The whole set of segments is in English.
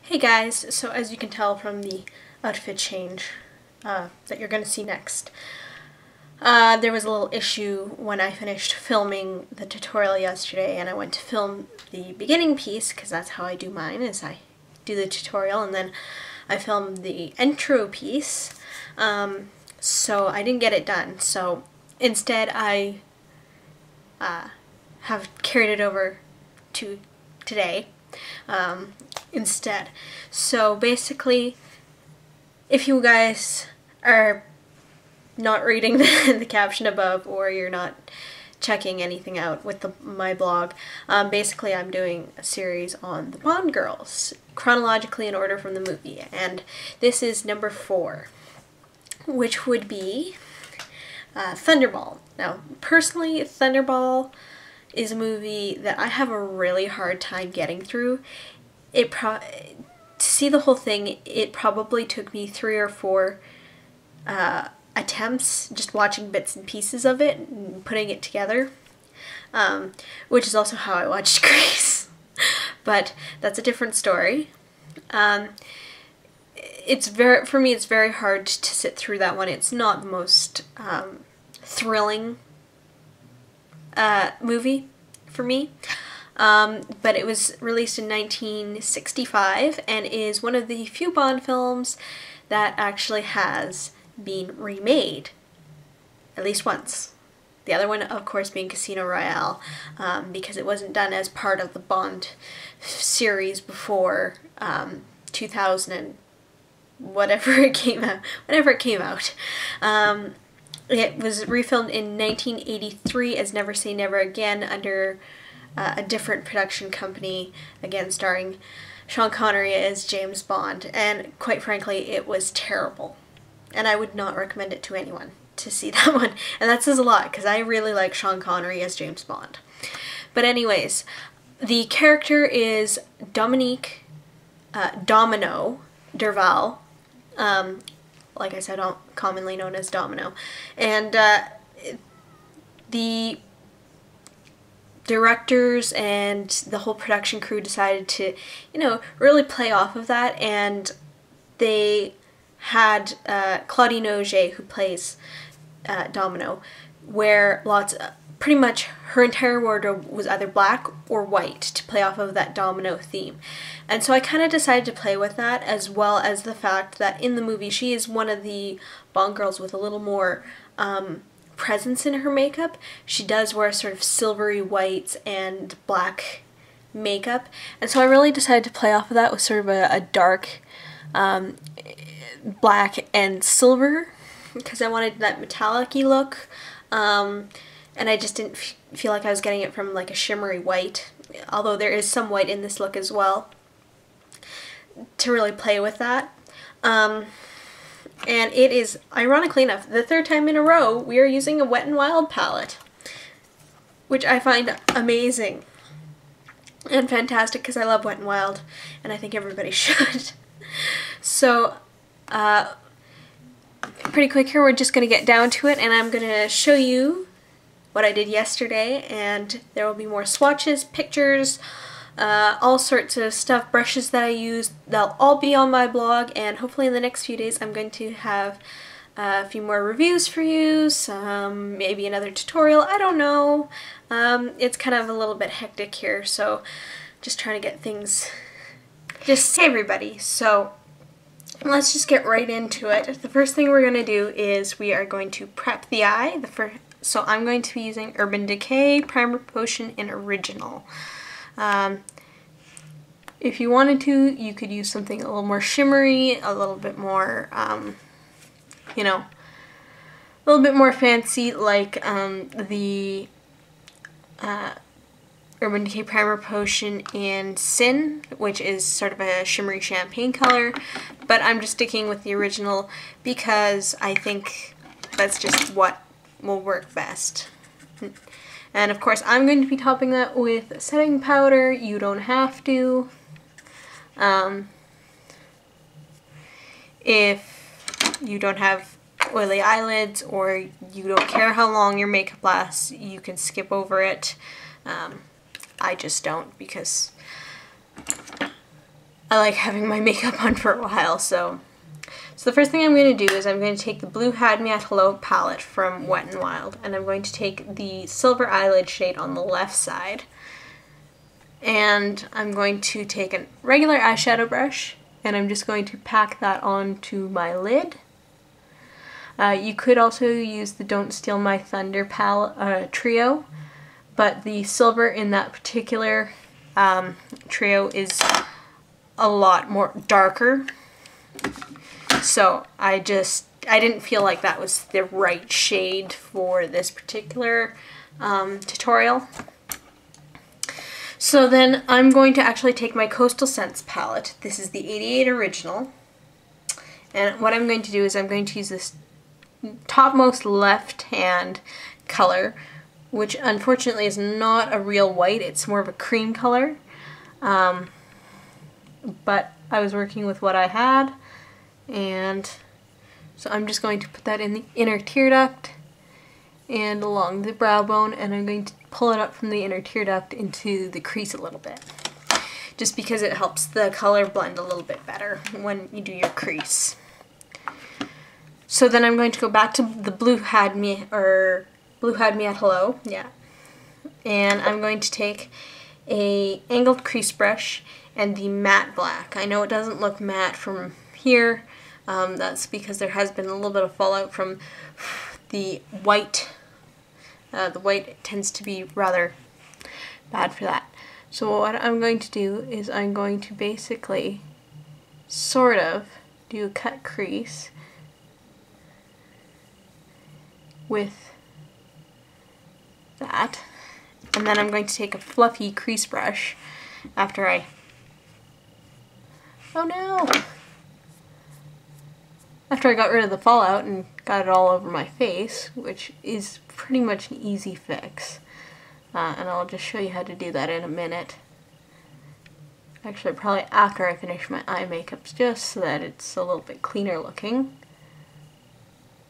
Hey guys, so as you can tell from the outfit change that you're going to see next, there was a little issue when I finished filming the tutorial yesterday and I went to film the beginning piece, because that's how I do mine, is I do the tutorial and then I film the intro piece, so I didn't get it done. So instead I have carried it over to today instead. So basically, if you guys are not reading the caption above, or you're not checking anything out with my blog, basically I'm doing a series on the Bond girls, chronologically in order from the movie, and this is number 4, which would be Thunderball. Now, personally, Thunderball is a movie that I have a really hard time getting through. To see the whole thing, it probably took me 3 or 4 attempts, just watching bits and pieces of it and putting it together, which is also how I watched Grease, but that's a different story. For me, it's very hard to sit through that one. It's not the most thrilling movie for me, but it was released in 1965 and is one of the few Bond films that actually has been remade at least once. The other one, of course, being Casino Royale, because it wasn't done as part of the Bond series before 2000 and whatever it came out. It was refilmed in 1983 as Never Say Never Again under a different production company, again starring Sean Connery as James Bond, and quite frankly it was terrible, and I would not recommend it to anyone to see that one, and that says a lot because I really like Sean Connery as James Bond. But anyways, the character is Dominique, Domino, Derval, like I said, commonly known as Domino, and the directors and the whole production crew decided to, really play off of that, and they had Claudine Auger, who plays Domino, wear pretty much her entire wardrobe was either black or white to play off of that Domino theme. And so I kind of decided to play with that, as well as the fact that in the movie she is one of the Bond girls with a little more presence in her makeup. She does wear sort of silvery whites and black makeup, and so I really decided to play off of that with sort of a dark black and silver, because I wanted that metallic-y look, and I just didn't feel like I was getting it from like a shimmery white, although there is some white in this look as well, to really play with that. And it is, ironically enough, the 3rd time in a row we are using a Wet n Wild palette, which I find amazing and fantastic because I love Wet n Wild, and I think everybody should. So, pretty quick here, we're just going to get down to it, and I'm going to show you what I did yesterday, and there will be more swatches, pictures, all sorts of stuff, brushes that I use. They'll all be on my blog, and hopefully in the next few days I'm going to have a few more reviews for you, maybe another tutorial, I don't know. It's kind of a little bit hectic here, so just trying to get things just to everybody. So let's just get right into it. The first thing we're going to do is we are going to prep the eye. So I'm going to be using Urban Decay Primer Potion in Original. If you wanted to, you could use something a little more shimmery, a little bit more, a little bit more fancy, like the Urban Decay Primer Potion in Sin, which is sort of a shimmery champagne color, but I'm just sticking with the original because I think that's just what will work best. And of course I'm going to be topping that with setting powder. You don't have to. If you don't have oily eyelids or you don't care how long your makeup lasts, you can skip over it. I just don't, because I like having my makeup on for a while, so the first thing I'm going to do is I'm going to take the Blue Had Me at Hello palette from Wet n Wild, and I'm going to take the Silver Eyelid shade on the left side, and I'm going to take a regular eyeshadow brush, and I'm just going to pack that onto my lid. You could also use the Don't Steal My Thunder palette, trio, but the silver in that particular trio is a lot more darker. So I didn't feel like that was the right shade for this particular tutorial. So then I'm going to actually take my Coastal Scents palette. This is the 88 Original. And what I'm going to do is I'm going to use this topmost left-hand color, which unfortunately is not a real white, it's more of a cream color. But I was working with what I had, and so I'm just going to put that in the inner tear duct and along the brow bone, and I'm going to pull it up from the inner tear duct into the crease a little bit, just because it helps the color blend a little bit better when you do your crease. So then I'm going to go back to the Blue Had Me at Hello, yeah, and I'm going to take a angled crease brush and the matte black. I know it doesn't look matte from here. That's because there has been a little bit of fallout from the white. The white tends to be rather bad for that. So what I'm going to do is I'm going to basically sort of do a cut crease with that. And then I'm going to take a fluffy crease brush after I... Oh no! After I got rid of the fallout and got it all over my face, which is pretty much an easy fix. And I'll just show you how to do that in a minute. Actually, probably after I finish my eye makeup, just so that it's a little bit cleaner looking.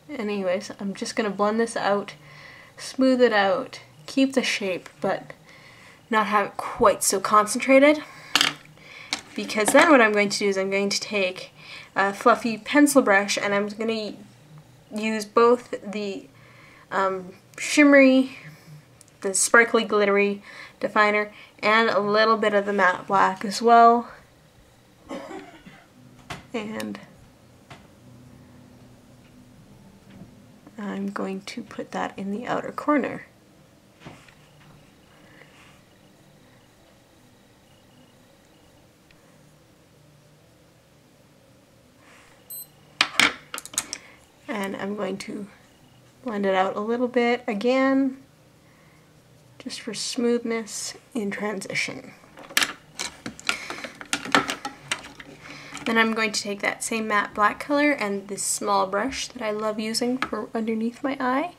Anyways, I'm just going to blend this out, smooth it out, keep the shape, but not have it quite so concentrated. Because then what I'm going to do is I'm going to take a fluffy pencil brush, and I'm going to use both the shimmery, the sparkly glittery definer, and a little bit of the matte black as well. And I'm going to put that in the outer corner. And I'm going to blend it out a little bit again, just for smoothness in transition. Then I'm going to take that same matte black color and this small brush that I love using for underneath my eye.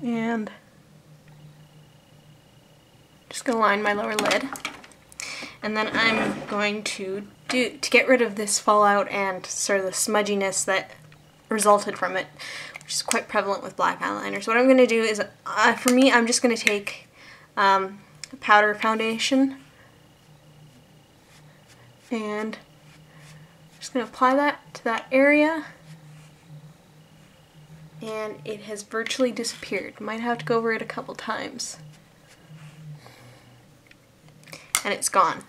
And just going to line my lower lid. And then I'm going to get rid of this fallout and sort of the smudginess that resulted from it, which is quite prevalent with black eyeliner. So what I'm going to do is, for me, I'm just going to take a powder foundation and I'm just going to apply that to that area. And it has virtually disappeared. Might have to go over it a couple times. And it's gone.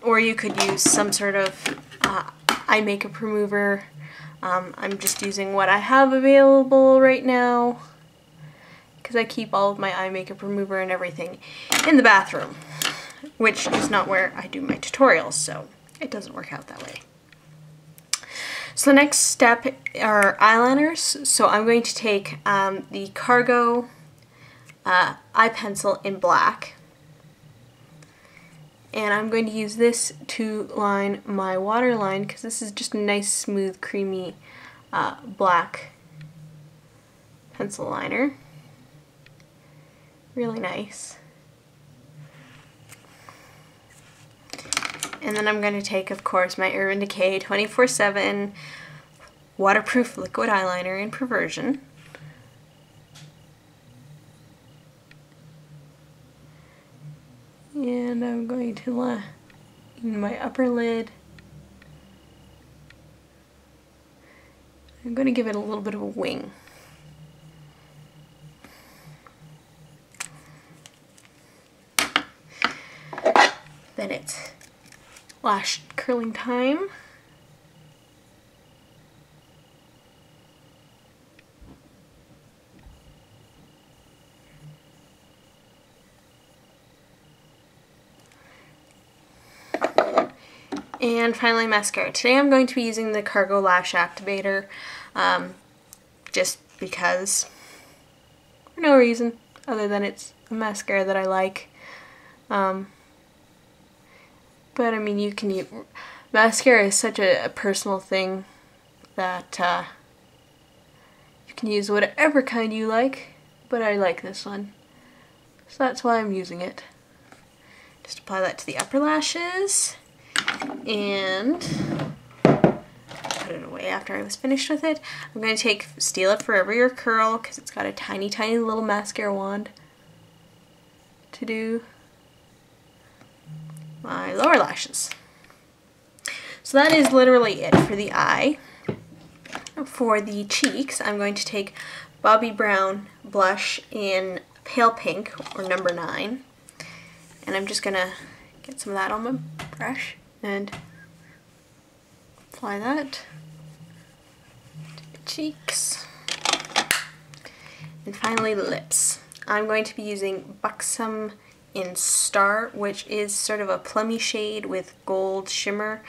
Or you could use some sort of eye makeup remover. I'm just using what I have available right now, because I keep all of my eye makeup remover and everything in the bathroom, which is not where I do my tutorials, so it doesn't work out that way. So the next step are eyeliners. So I'm going to take the Cargo eye pencil in black, and I'm going to use this to line my waterline, because this is just a nice, smooth, creamy black pencil liner. Really nice. And then I'm going to take, of course, my Urban Decay 24/7 waterproof liquid eyeliner in Perversion. And I'm going to line my upper lid. I'm going to give it a little bit of a wing. Then it's lash curling time. And finally, mascara. Today I'm going to be using the Cargo Lash Activator, just because, for no reason other than it's a mascara that I like. But I mean, you can use, mascara is such a personal thing that you can use whatever kind you like, but I like this one. So that's why I'm using it. Just apply that to the upper lashes. And put it away after I was finished with it. I'm going to take Steal It Forever Your Curl because it's got a tiny, tiny little mascara wand to do my lower lashes. So that is literally it for the eye. For the cheeks, I'm going to take Bobbi Brown blush in Pale Pink, or number 9. And I'm just going to get some of that on my brush and apply that to the cheeks. And finally, the lips. I'm going to be using Buxom in Star, which is sort of a plummy shade with gold shimmer.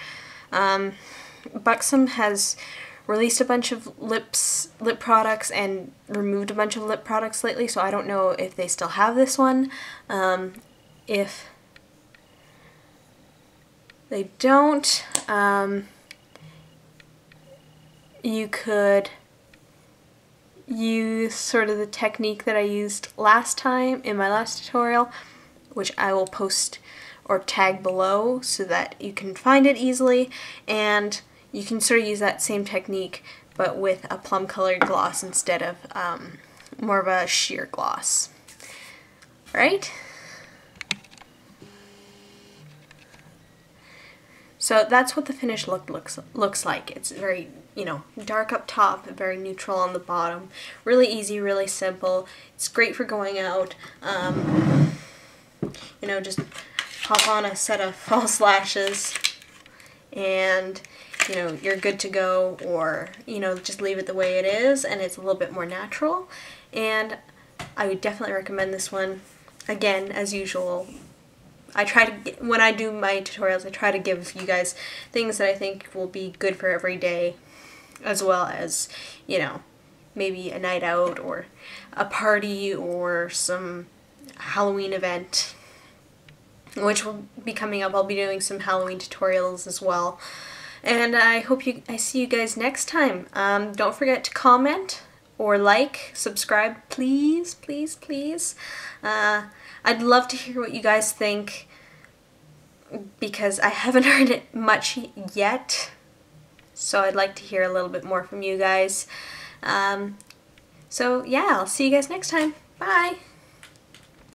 Buxom has released a bunch of lip products and removed a bunch of lip products lately, so I don't know if they still have this one. If they don't, you could use sort of the technique that I used last time in my last tutorial, which I will post or tag below so that you can find it easily, and you can sort of use that same technique but with a plum colored gloss instead of more of a sheer gloss. Alright? So that's what the finished look looks like. It's very, you know, dark up top, very neutral on the bottom. Really easy, really simple. It's great for going out. You know, just pop on a set of false lashes and, you know, you're good to go, or, you know, just leave it the way it is and it's a little bit more natural. And I would definitely recommend this one. Again, as usual, I try to, when I do my tutorials, I try to give you guys things that I think will be good for every day, as well as, you know, maybe a night out or a party or some Halloween event, which will be coming up. I'll be doing some Halloween tutorials as well. And I hope I see you guys next time. Don't forget to comment or like, subscribe, please, please, please. I'd love to hear what you guys think, because I haven't heard it much yet, so I'd like to hear a little bit more from you guys. So yeah, I'll see you guys next time. Bye!